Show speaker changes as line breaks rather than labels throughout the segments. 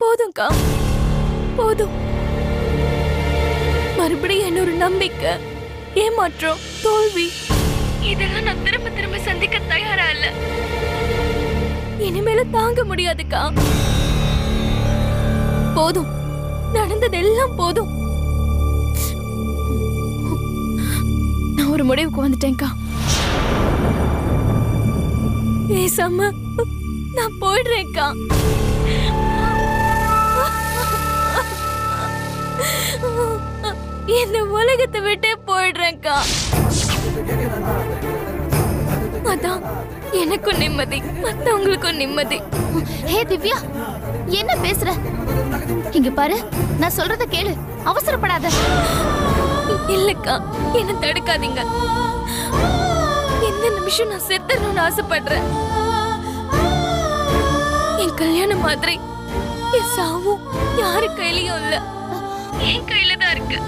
போதும்க்கா, போதும். மறுபடியும் என்னொரு நம்பிக்கை, ஏமாற்றம், தோல்வி இதெல்லாம் நான் திரும்ப திரும்ப சந்திக்க தயாரா இல்ல. இனிமேல தாங்க முடியாதுக்கா. போதும், நடந்ததெல்லாம் போதும். நான் ஒரு முடிவுக்கு வந்துட்டேன்க்கா. பேசாம நான் போயிடுறேன்க்கா. இந்த உலகத்தை விட்டே போயிடுறேன்க்கா. அதான் எனக்கும் நிம்மதி, மத்தவங்களுக்கும் நிம்மதி.
ஹே திவ்யா, என்ன பேசுற? இங்க பாரு, நான் சொல்றத கேளு, அவசரப்படாத.
இல்லக்கா, என்ன தடுக்காதீங்க. எந்த நிமிஷம் நான் செத்துறணும்னு ஆசைப்படுறேன். என் கல்யாணம் மாதிரி என் சாவும் யாரு கையிலயும் இல்ல, என் கையில தான் இருக்கு.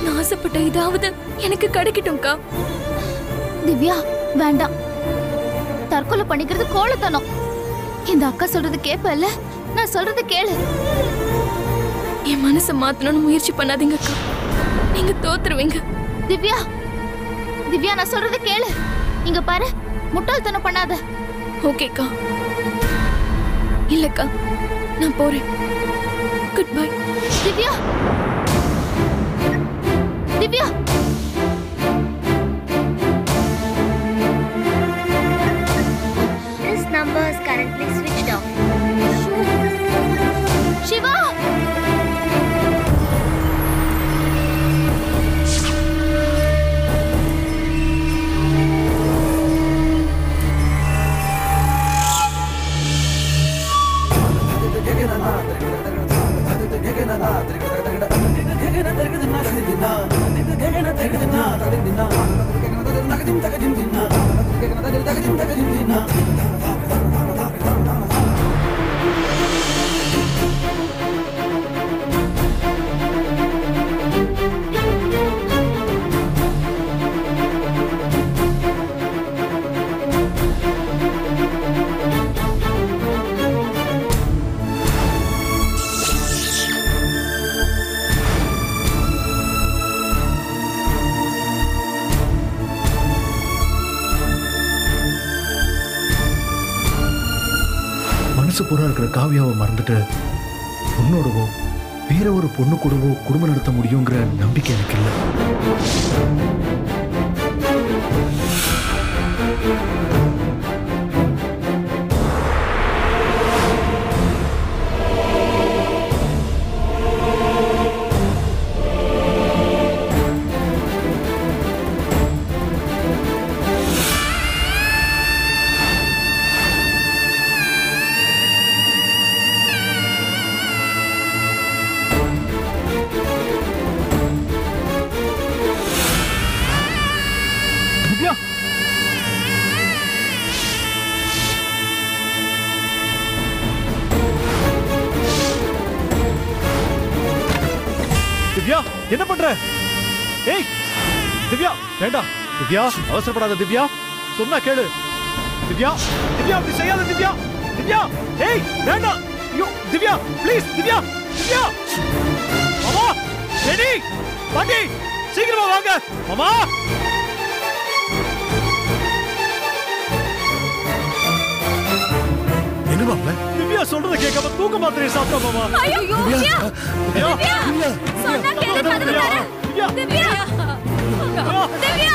நான் ஆசைப்பட்ட இதாவது எனக்கு கிடைக்கட்டும்க்கா.
திவ்யா வேண்டாம், தற்கொலை பண்ணிக்கிறது கோலத்தனம். இந்த அக்கா சொல்றது கேப்பல்ல, நான் சொல்றது கேளு.
என் மனசை மாத்தணும்னு முயற்சி பண்ணாதீங்கக்கா, நீங்க தோத்துருவீங்க.
திவ்யா, திவ்யா நான் சொல்றது கேளு. இங்க பாரு, முட்டாள்தனம் பண்ணாத.
ஓகேக்கா. இல்லக்கா, நான் போறேன். Good bye.
Divya, Divya.
This number is currently switched off.
Shiva,
மனசு பூரா இருக்கிற காவியாவை மறந்துட்டு பொண்ணோடவோ வேற ஒரு பொண்ணு கூடவோ குடும்பம் நடத்த முடியுங்கிற நம்பிக்கை எனக்கு இல்லை.
திவ்யா, என்ன பண்ற? ஏய் திவ்யா, வேண்டாம் திவ்யா, அவசரப்படாத திவ்யா, சொன்னா கேளு. திவ்யா, திவ்யா அப்படி செய்யாத திவ்யா. திவ்யா, ஏய் வேண்டாம். ஐயோ திவ்யா, ப்ளீஸ் திவ்யா. திவ்யா, மாமா, ரெடி பாட்டி, சீக்கிரமா வாங்க மாமா.
என்ன மாப்ள?
திவ்யா சொல்றத கேட்காம தூக்க மாத்திரையை சாப்பிட்டா மாமா.
ஐயோ, திவ்யா,
திவ்யா,
திவ்யா, சொன்னா கேளு, காதுல வர.
திவ்யா,
திவ்யா, திவ்யா,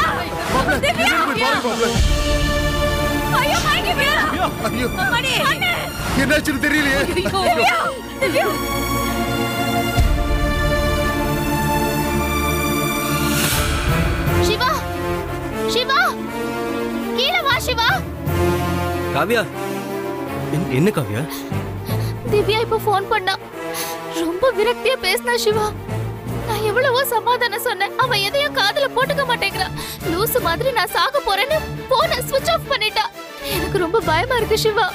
திவ்யா,
மாப்ள.
ஐயோ மைக்கி விழ.
ஐயோ,
மணி,
என்னாச்சுன்னு தெரியலையே.
திவ்யா, திவ்யா.
சிவா, சிவா, கீழே வா சிவா.
காவியா, என்ன காவியா?
திவ்யா இப்ப போன் பண்ணா, ரொம்ப விரக்தியா பேசினா சிவா. நான் எவ்வளவோ சமாதானம் சொன்னேன், அவ எதையும் காதுல போட்டுக்க மாட்டேங்கிறா. லூசு மாதிரி நான் சாக போறேன்னு போனை ஸ்விட்ச் ஆஃப் பண்ணிட்டா. எனக்கு ரொம்ப பயமா இருக்கு சிவா.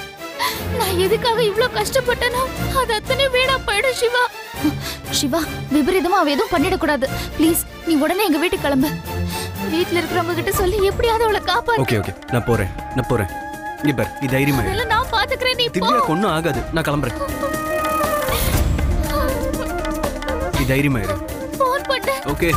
நான் எதுக்காக இவ்ளோ கஷ்டப்பட்டனோ அது அத்தனை வீணா போயிடும் சிவா. சிவா, விபரீதமா அவ எதுவும் பண்ணிடக்கூடாது. ப்ளீஸ் நீ உடனே எங்க வீட்டுக்கு கிளம்பு. வீட்டுல இருக்கிறவங்க கிட்ட சொல்லி எப்படியாவது அவளை காப்பாத்து.
ஓகே ஓகே, நான் போறேன். இங்க பாரு, நீ தைரியமா இரு.
அதெல்லாம் நான் பாத்துக்கிறேன், நீ போ.
திவ்யாக்கு ஒன்றும் ஆகாது, நான் கிளம்புறேன். நீ தைரியமா இரு.
ஃபோன் பண்ணு.
ஓகே.